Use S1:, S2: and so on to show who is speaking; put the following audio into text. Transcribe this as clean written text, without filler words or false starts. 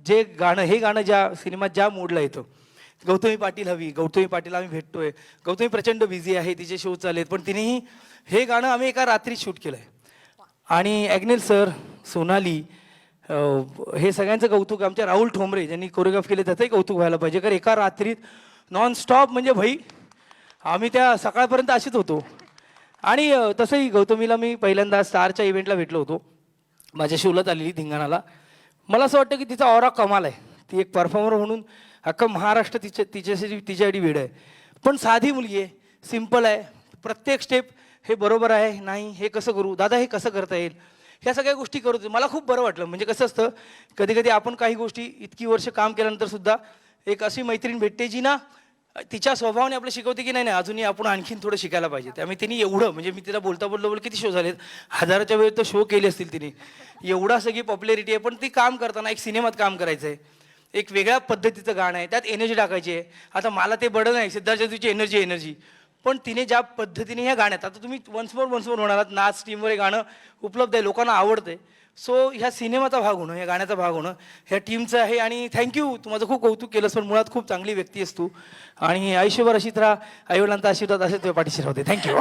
S1: जे गाणं हे गाणं ज्या सिनेमात ज्या मूडला येतं, गौतमी पाटील हवी, गौतमी पाटील आम्ही भेटतोय, गौतमी प्रचंड बिझी आहे, तिचे शो चालेत, पण तिनेही हे गाणं आम्ही एका रात्रीत शूट केलं आहे. आणि ॲग्नेल सर, सोनाली, हे सगळ्यांचं कौतुक, आमच्या राहुल ठोंबरे ज्यांनी कोरिओग्राफ केले त्याचंही कौतुक व्हायला पाहिजे. कारण एका रात्रीत नॉनस्टॉप म्हणजे भाई आम्ही त्या सकाळपर्यंत असेच होतो. आणि तसंही गौतमीला मी पहिल्यांदा स्टारच्या इव्हेंटला भेटलो होतो, माझ्या शोलात आलेली धिंगाणाला. मला असं वाटतं की तिचा ऑरा कमाल आहे, ती एक परफॉर्मर म्हणून अख्खं महाराष्ट्र तिच्यासाठी वेड आहे. पण साधी मुलगी आहे, सिम्पल आहे, प्रत्येक स्टेप हे बरोबर आहे नाही, हे कसं करू दादा, हे कसं करता येईल, ह्या सगळ्या गोष्टी करत मला खूप बरं वाटलं. म्हणजे कसं असतं, कधी कधी आपण काही गोष्टी इतकी वर्ष काम केल्यानंतर सुद्धा एक अशी मैत्रीण भेटते जी ना तिच्या स्वभावाने आपलं शिकवते की नाही नाही अजूनही आपण आणखीन थोडं शिकायला पाहिजे. त्यामुळे तिने एवढं, म्हणजे मी तिला बोलता किती शो झालेत, हजाराच्या वेळेत तर शो केले असतील तिने, एवढा सगळी पॉप्युलॅरिटी आहे. पण ती काम करताना एक सिनेमात काम करायचं आहे, एक वेगळ्या पद्धतीचं गाणं आहे, त्यात एनर्जी टाकायची आहे. आता मला ते बडं नाही, सिद्धार्थ तुझी एनर्जी, पण तिने ज्या पद्धतीने ह्या गाण्यात, आता तुम्ही वन्स मोर म्हणालात, नाच टीमवर हे गाणं उपलब्ध आहे, लोकांना आवडतंय. सो ह्या सिनेमाचा भाग होणं, ह्या गाण्याचा भाग होणं ह्या टीमचं आहे. आणि थँक्यू, तू माझं खूप कौतुक केलंस, पण मुळात खूप चांगली व्यक्ती आहेस तू. आणि आयुष्यभर अशीच राहा, आईवडिलांचा आशीर्वाद असेल तुझ्या पाठीशी राहते. थँक्यू.